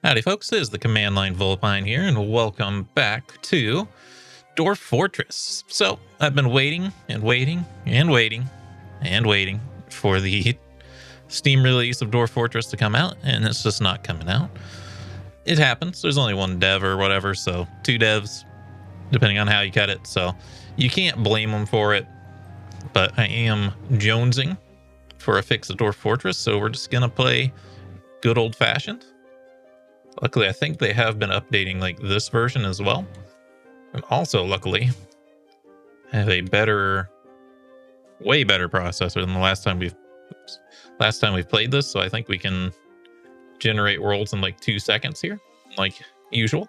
Howdy folks, this is the Command Line Vulpine here, and welcome back to Dwarf Fortress. So, I've been waiting and waiting and waiting and waiting for the Steam release of Dwarf Fortress to come out, and it's just not coming out. It happens, there's only one dev or whatever, so two devs, depending on how you cut it, so you can't blame them for it, but I am jonesing for a fix of Dwarf Fortress, so we're just gonna play good old-fashioned. Luckily, I think they have been updating like this version as well. And also, luckily, have a better, way better processor than the last time we've played this. So I think we can generate worlds in like 2 seconds here, like usual.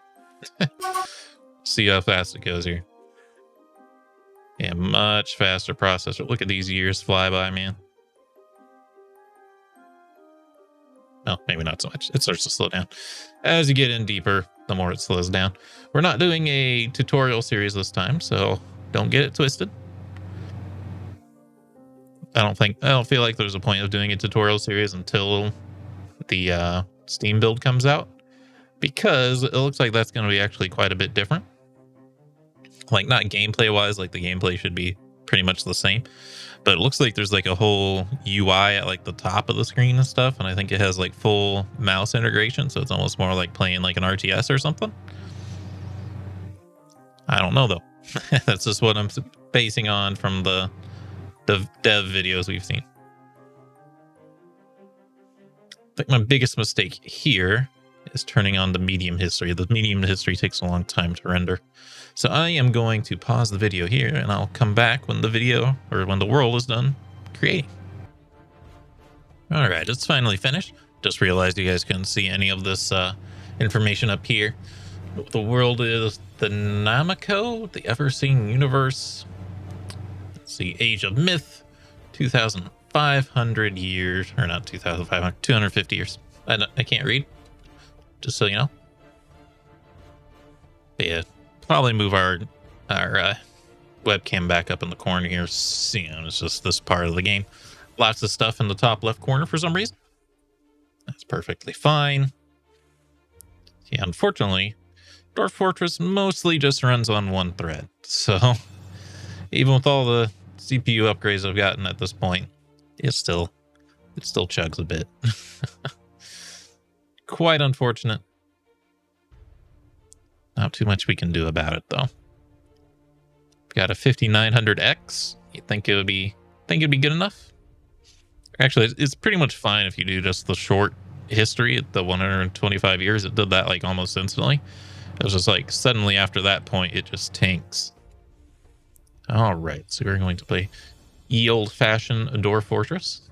See how fast it goes here. Yeah, much faster processor. Look at these years fly by, man. No, maybe not so much. It starts to slow down. As you get in deeper, the more it slows down. We're not doing a tutorial series this time, so don't get it twisted. I don't feel like there's a point of doing a tutorial series until the Steam build comes out, because it looks like that's going to be actually quite a bit different. Like, not gameplay wise, like the gameplay should be pretty much the same, but it looks like there's like a whole UI at like the top of the screen and stuff, and I think it has like full mouse integration, so it's almost more like playing like an RTS or something. I don't know though. That's just what I'm basing on from the dev videos we've seen. I think my biggest mistake here is turning on the medium history. The medium history takes a long time to render. So I am going to pause the video here, and I'll come back when the video, or when the world is done creating. All right, it's finally finished. Just realized you guys couldn't see any of this information up here. The world is the Namako, the Ever-Seen Universe. Let's see, Age of Myth, 2,500 years, or not 2,500, 250 years. I can't read, just so you know. But yeah. Probably move our webcam back up in the corner here. You know, it's just this part of the game. Lots of stuff in the top left corner for some reason. That's perfectly fine. Yeah, unfortunately, Dwarf Fortress mostly just runs on one thread. So even with all the CPU upgrades I've gotten at this point, it still chugs a bit. Quite unfortunate. Not too much we can do about it, though. Got a 5900X. You think it would be good enough? Actually, it's pretty much fine if you do just the short history at the 125 years. It did that like almost instantly. It was just like suddenly after that point, it just tanks. All right, so we're going to play old-fashioned Dwarf Fortress.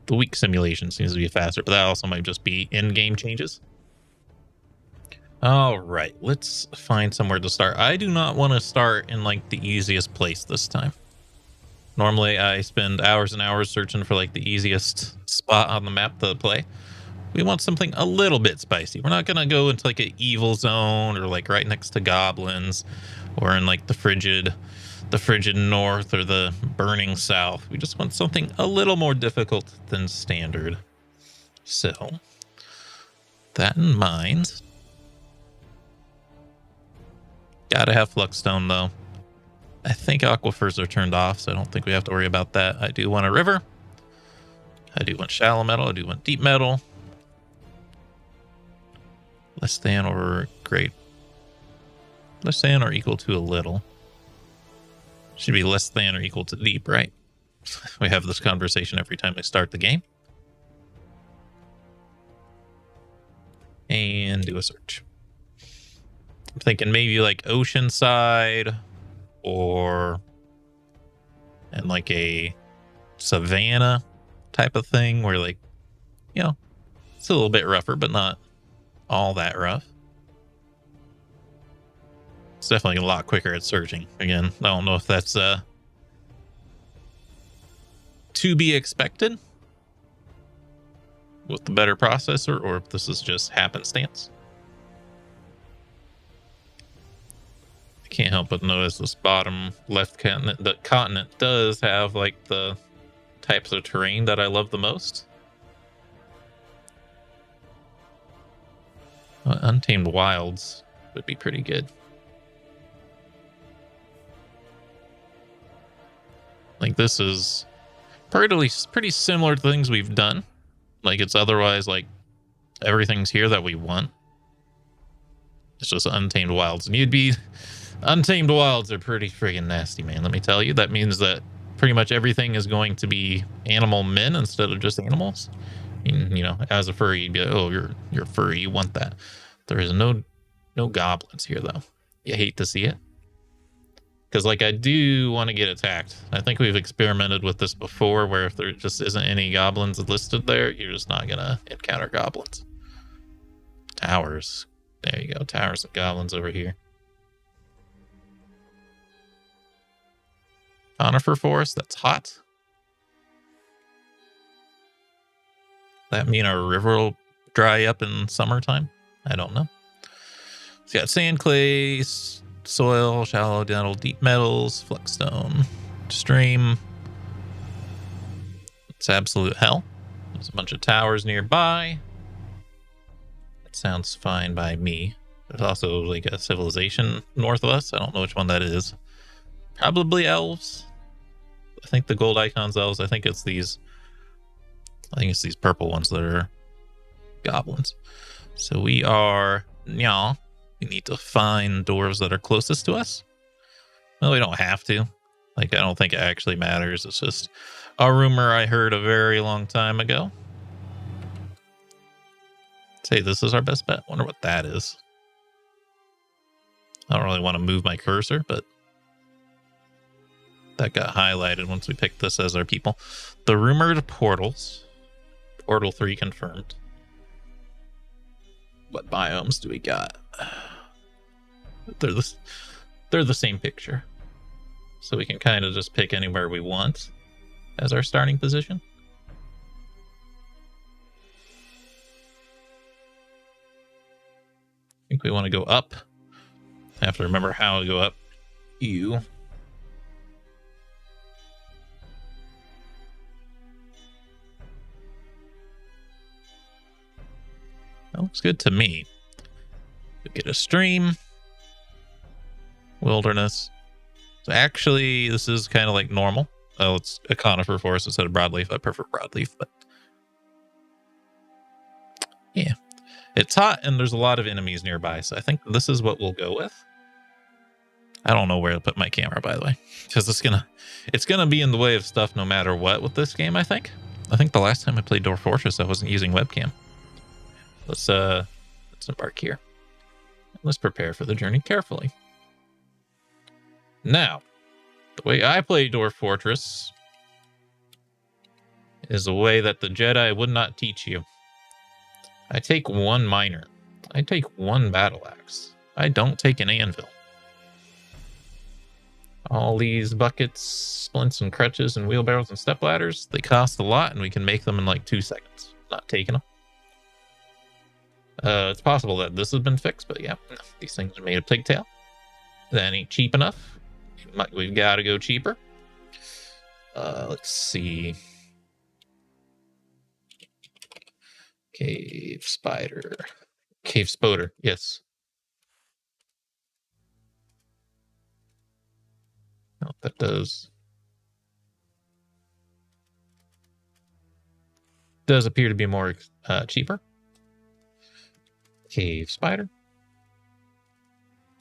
The week simulation seems to be faster, but that also might just be in-game changes. All right, let's find somewhere to start. I do not want to start in like the easiest place this time. Normally, I spend hours and hours searching for like the easiest spot on the map to play. We want something a little bit spicy. We're not gonna go into like an evil zone or like right next to goblins or in like the frigid north or the burning south. We just want something a little more difficult than standard. So, that in mind. Gotta have Fluxstone though. I think aquifers are turned off, so I don't think we have to worry about that. I do want a river. I do want shallow metal. I do want deep metal. Less than or great. Less than or equal to a little. Should be less than or equal to deep, right? We have this conversation every time we start the game. And do a search. I'm thinking maybe like oceanside or and like a savanna type of thing where like, you know, it's a little bit rougher, but not all that rough. It's definitely a lot quicker at searching. Again, I don't know if that's to be expected with the better processor or if this is just happenstance. I can't help but notice this bottom left continent. The continent does have like the types of terrain that I love the most. Untamed Wilds would be pretty good. Like, this is pretty similar to things we've done. Like, it's otherwise like everything's here that we want. It's just Untamed Wilds, and Untamed Wilds are pretty friggin' nasty, man. Let me tell you. That means that pretty much everything is going to be animal men instead of just animals. And, you know, as a furry, you'd be like, oh, you're furry, you want that. There is no goblins here, though. You hate to see it. Because, like, I do want to get attacked. I think we've experimented with this before, where if there just isn't any goblins listed there, you're just not going to encounter goblins. Towers. There you go. Towers of goblins over here. Conifer forest. That's hot. That mean our river will dry up in summertime? I don't know. It's got sand, clay, soil, shallow, dental, deep metals, flexstone, stream. It's absolute hell. There's a bunch of towers nearby. That sounds fine by me. There's also like a civilization north of us. I don't know which one that is. Probably elves. I think the gold icon's elves. I think it's these purple ones that are goblins. So we are yeah. We need to find dwarves that are closest to us. Well, we don't have to. Like, I don't think it actually matters. It's just a rumor I heard a very long time ago. Say this is our best bet. Wonder what that is. I don't really want to move my cursor, but that got highlighted once we picked this as our people. The rumored portals. Portal 3 confirmed. What biomes do we got? They're the same picture. So we can kind of just pick anywhere we want as our starting position. I think we want to go up. I have to remember how to go up. That looks good to me. We get a stream. Wilderness. So actually, this is kind of like normal. Oh, it's a conifer forest instead of broadleaf. I prefer broadleaf, but yeah. It's hot and there's a lot of enemies nearby, so I think this is what we'll go with. I don't know where to put my camera, by the way, because it's gonna be in the way of stuff no matter what with this game, I think. I think the last time I played Dwarf Fortress, I wasn't using webcam. Let's embark here. Let's prepare for the journey carefully. Now, the way I play Dwarf Fortress is a way that the Jedi would not teach you. I take one miner. I take one battle axe. I don't take an anvil. All these buckets, splints, and crutches, and wheelbarrows and step ladders, they cost a lot, and we can make them in like 2 seconds. Not taking them. It's possible that this has been fixed, but yeah, these things are made of pigtail. That ain't cheap enough. We've got to go cheaper. Let's see. Cave spider. Cave spoder, yes. I don't know what that does. Does appear to be more cheaper. Cave spider.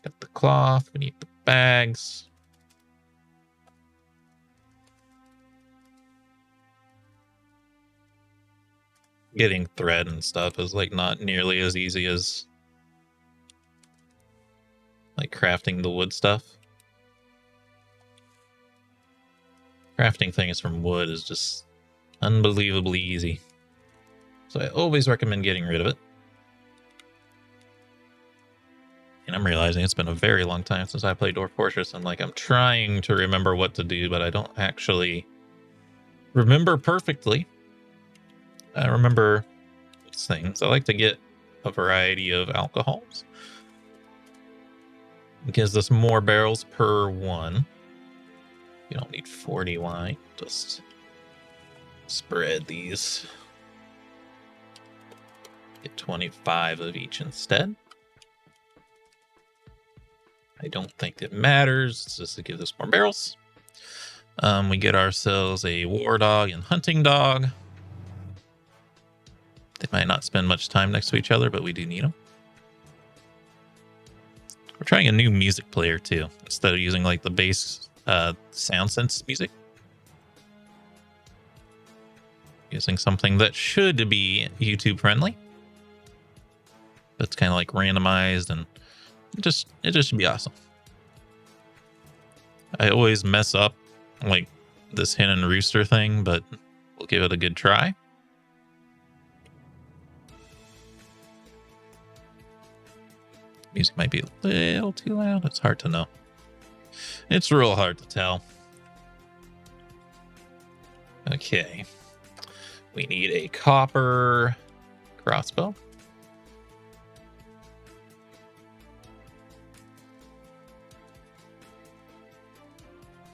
Got the cloth. We need the bags. Getting thread and stuff is like not nearly as easy as like crafting the wood stuff. Crafting things from wood is just unbelievably easy. So I always recommend getting rid of it. And I'm realizing it's been a very long time since I played Dwarf Fortress. And like, I'm trying to remember what to do, but I don't actually remember perfectly. I remember these things. I like to get a variety of alcohols. It gives us more barrels per one. You don't need 40 wine. Just Spread these. Get 25 of each instead. I don't think it matters. It's just to give this more barrels. We get ourselves a war dog and hunting dog. They might not spend much time next to each other, but we do need them. We're trying a new music player too, instead of using like the base sound sense music. Using something that should be YouTube friendly. But it's kind of like randomized, and it just should be awesome. I always mess up like this hen and rooster thing, but we'll give it a good try. Music might be a little too loud. It's hard to know. It's real hard to tell. Okay. We need a copper crossbow.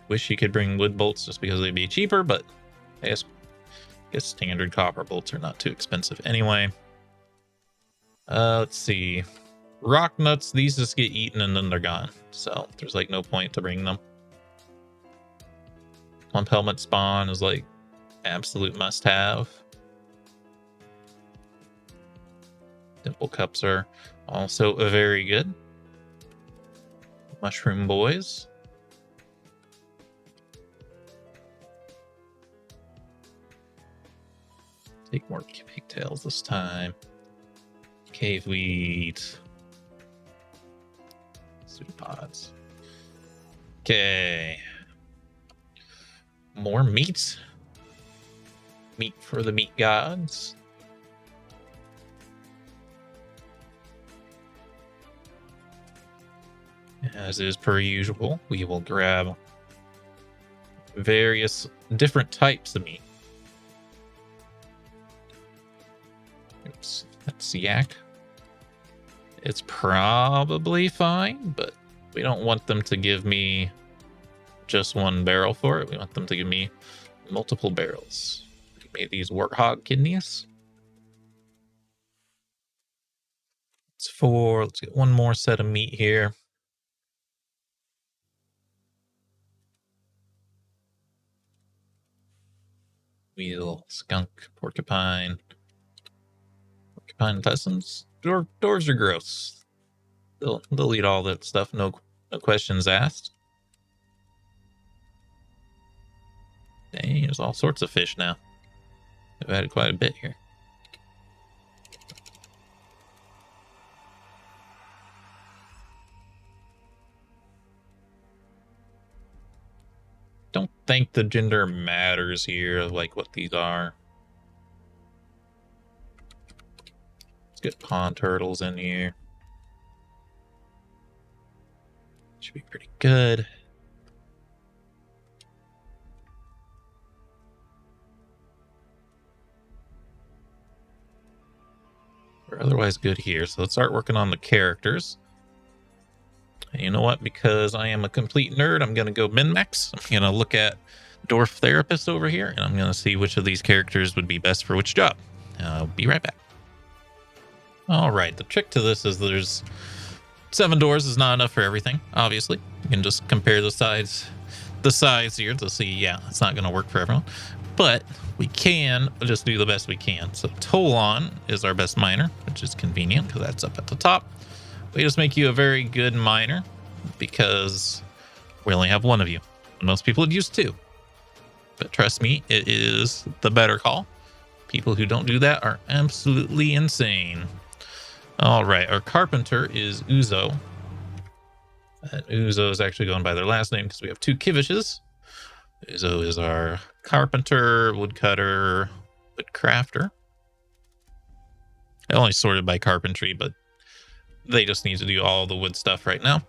Wish you could bring wood bolts just because they'd be cheaper, but I guess standard copper bolts are not too expensive anyway. Let's see. Rock nuts, these just get eaten and then they're gone. So there's like no point to bring them. Plump helmet spawn is like absolute must have. Dimple cups are also very good. Mushroom boys. Take more pigtails this time. Cave wheat. Pseudopods. Okay. More meat. Meat for the meat gods. As is per usual, we will grab various different types of meat. Oops, that's yak. It's probably fine, but we don't want them to give me just one barrel for it. We want them to give me multiple barrels. Give me these warthog kidneys. It's 4. Let's get one more set of meat here. Weasel, skunk, porcupine. Porcupine peasants. Dwarves are gross. They'll eat all that stuff. No questions asked. Dang, there's all sorts of fish now. I've added quite a bit here. Don't think the gender matters here, like what these are. Let's get pond turtles in here. Should be pretty good. We're otherwise good here, so let's start working on the characters. And you know what? Because I am a complete nerd, I'm going to go min-max. I'm going to look at Dwarf Therapist over here, and I'm going to see which of these characters would be best for which job. I'll be right back. All right, the trick to this is there's 7 doors is not enough for everything, obviously. You can just compare the sides here to see, yeah, it's not going to work for everyone. But we can just do the best we can. So Tolan is our best miner, which is convenient because that's up at the top. We just make you a very good miner because we only have one of you. Most people would use 2. But trust me, it is the better call. People who don't do that are absolutely insane. All right, our carpenter is Uzo. And Uzo is actually going by their last name because we have 2 Kivishes. Uzo is our carpenter, woodcutter, woodcrafter. I only sorted by carpentry, but they just need to do all the wood stuff right now.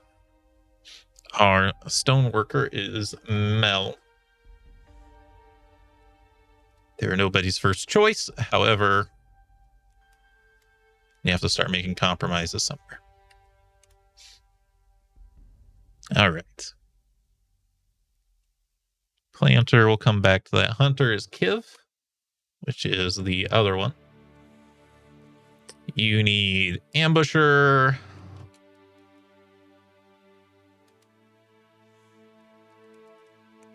Our stoneworker is Mel. They're nobody's first choice. However, you have to start making compromises somewhere. All right. Planter, we'll come back to that. Hunter is Kiv. which is the other one. You need ambusher.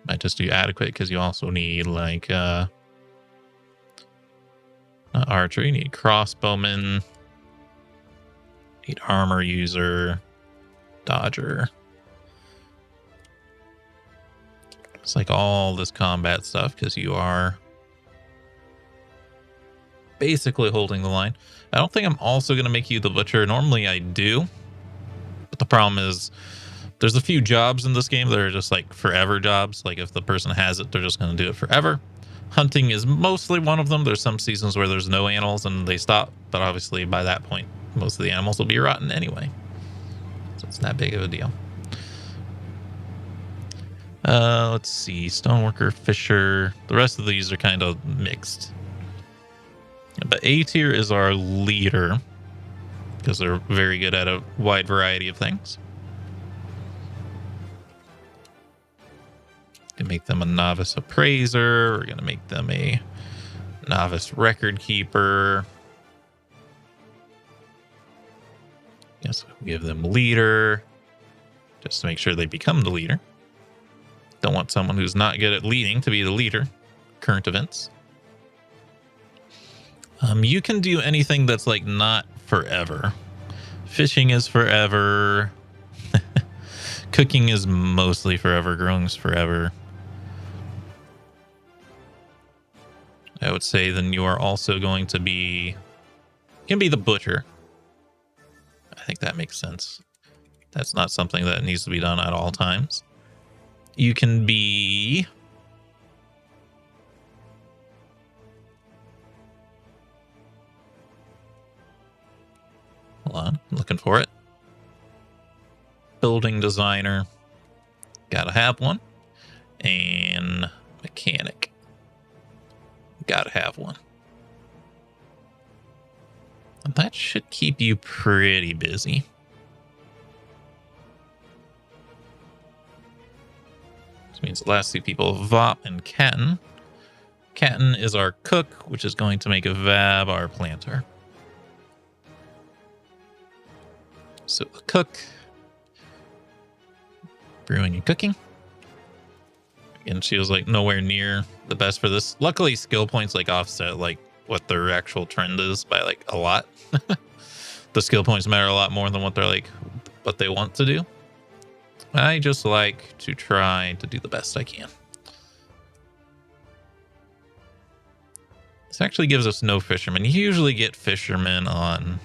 Might just do adequate because you also need like not archer, you need crossbowman, need armor user, dodger. It's like all this combat stuff because you are basically holding the line. I don't think I'm also going to make you the butcher. Normally I do, but the problem is there's a few jobs in this game that are just like forever jobs. Like if the person has it, they're just going to do it forever. Hunting is mostly one of them. There's some seasons where there's no animals and they stop, but obviously by that point, most of the animals will be rotten anyway. So it's not big of a deal. Let's see. Stoneworker, fisher. The rest of these are kind of mixed. But A tier is our leader because they're very good at a wide variety of things. Gonna make them a novice appraiser. We're gonna make them a novice record keeper. Yes, we'll give them leader just to make sure they become the leader. Don't want someone who's not good at leading to be the leader. Current events. You can do anything that's like not forever. Fishing is forever. Cooking is mostly forever. Growing is forever. I would say then you are also going to be... You can be the butcher. I think that makes sense. That's not something that needs to be done at all times. You can be... Hold on, I'm looking for it. Building designer. Gotta have one. And mechanic. Gotta have one. And that should keep you pretty busy. This means the last two people, Vop and Katten. Katten is our cook, which is going to make Vab our planter. So the cook, brewing and cooking. And she was like nowhere near the best for this. Luckily, skill points like offset like what their actual trend is by like a lot. The skill points matter a lot more than what they're like, what they want to do. I just like to try to do the best I can. This actually gives us no fishermen. You usually get fishermen on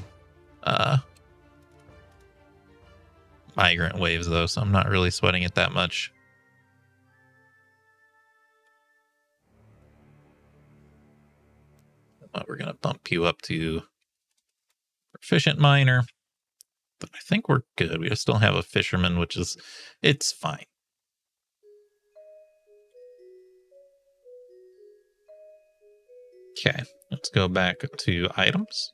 migrant waves though, so I'm not really sweating it that much. We're going to bump you up to proficient miner. But I think we're good. We still have a fisherman, which is, it's fine. Okay, let's go back to items.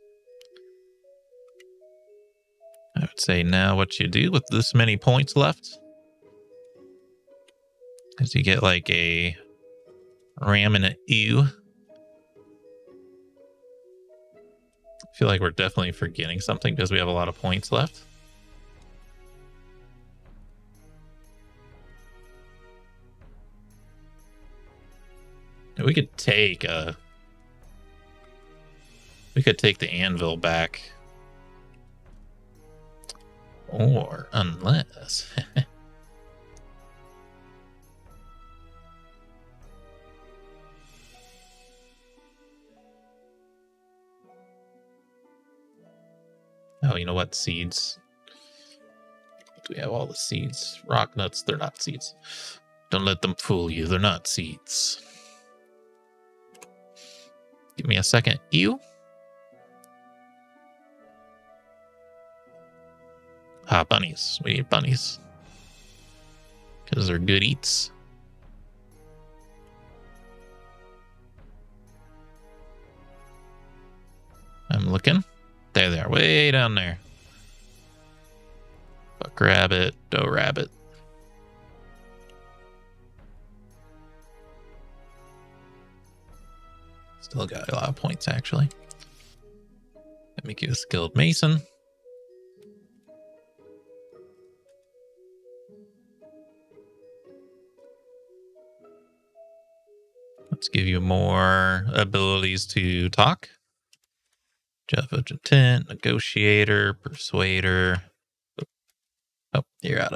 I would say now what you do with this many points left is you get like a ram and an ewe. I feel like we're definitely forgetting something because we have a lot of points left. We could take the anvil back. Or unless oh, you know what? Seeds. Do we have all the seeds? Rock nuts, they're not seeds. Don't let them fool you. They're not seeds. Give me a second. Ew. Ah, bunnies. We need bunnies. Because they're good eats. I'm looking. There they are. Way down there. Buck rabbit. Doe rabbit. Still got a lot of points, actually. Let me make you a skilled mason. Let's give you more abilities to talk. Adjutant, negotiator, persuader. Oh, you're out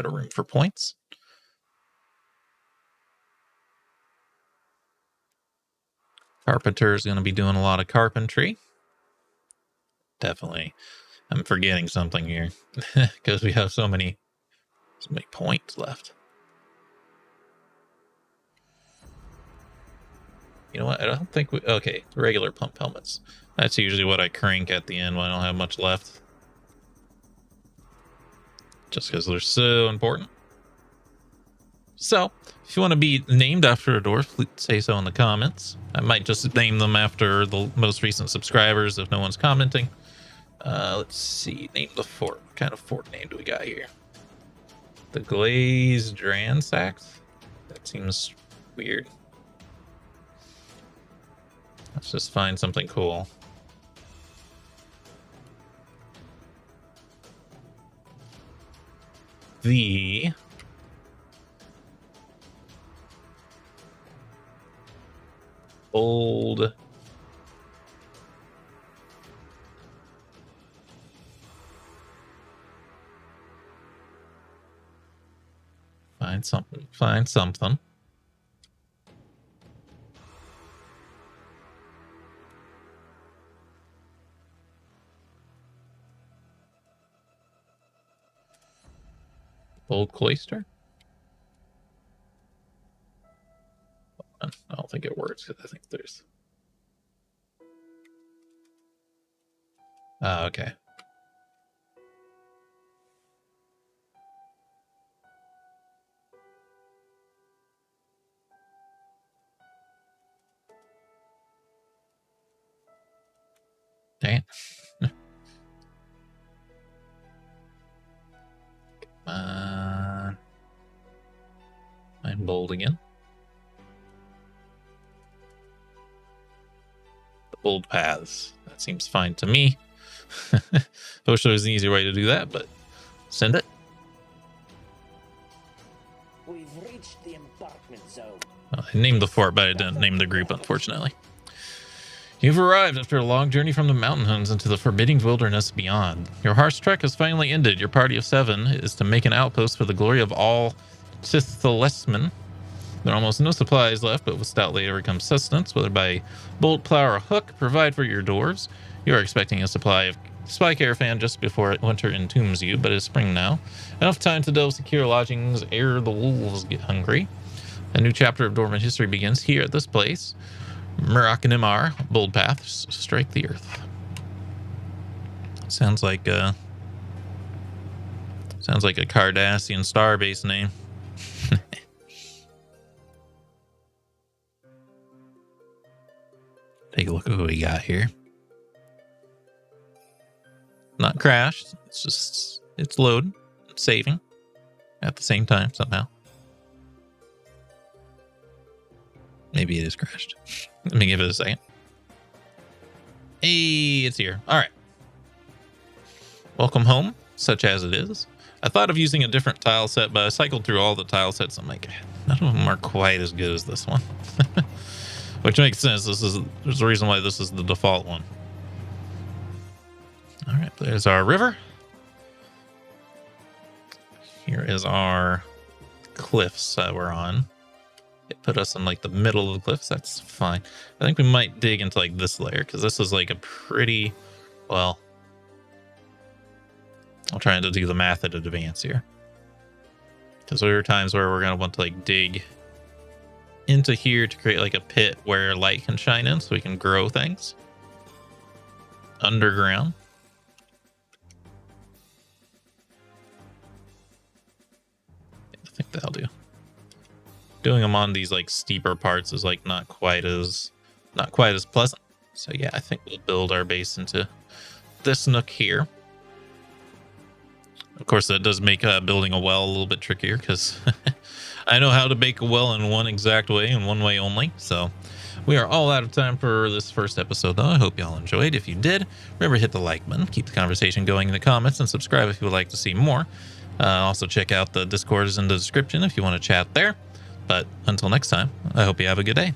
of room for points. Carpenter is going to be doing a lot of carpentry. Definitely. I'm forgetting something here because we have so many points left. You know what? I don't think we... Okay, regular pump helmets. That's usually what I crank at the end when I don't have much left. Just because they're so important. So, if you want to be named after a dwarf, please say so in the comments. I might just name them after the most recent subscribers if no one's commenting. Let's see. Name the fort. What kind of fort name do we got here? The Glazed Ransacked? That seems weird. Let's just find something cool. The old find something. Old cloister. I don't think it works because I think there's... okay. Dang it. Come on. I'm bold again. The bold paths. That seems fine to me. I wish there was an easier way to do that, but send it. We've reached the embarkment zone. Well, I named the fort, but I didn't name the group, unfortunately. You've arrived after a long journey from the mountains into the forbidding wilderness beyond. Your harsh trek has finally ended. Your party of 7 is to make an outpost for the glory of all Tithlesmen. There are almost no supplies left, but with stout labor comes sustenance, whether by bolt, plow, or hook, provide for your dwarves. You are expecting a supply of spy caravan just before winter entombs you, but it is spring now. Enough time to delve secure lodgings ere the wolves get hungry. A new chapter of Dwarven history begins here at this place. Murakanimar, bold paths strike the earth. Sounds like a Cardassian starbase name. Take a look at what we got here. Not crashed. It's loading, it's saving at the same time somehow. Maybe it is crashed. Let me give it a second. Hey, it's here. All right. Welcome home, such as it is. I thought of using a different tile set, but I cycled through all the tile sets. I'm like, none of them are quite as good as this one. Which makes sense. There's a reason why this is the default one. All right, there's our river. Here is our cliffs that we're on. It put us in like the middle of the cliffs. That's fine. I think we might dig into like this layer because this is like a pretty, well, I'm trying to do the math at advance here. Because there are times where we're going to want to like dig into here to create like a pit where light can shine in so we can grow things underground. I think that'll do. Doing them on these like steeper parts is like not quite as pleasant. So yeah, I think we'll build our base into this nook here. Of course, that does make building a well a little bit trickier because I know how to make a well in one exact way and one way only. So We are all out of time for this first episode, though. I hope y'all enjoyed. If you did, remember to hit the like button, keep the conversation going in the comments, and subscribe if you would like to see more. Also, check out the Discord is in the description if you want to chat there. But until next time, I hope you have a good day.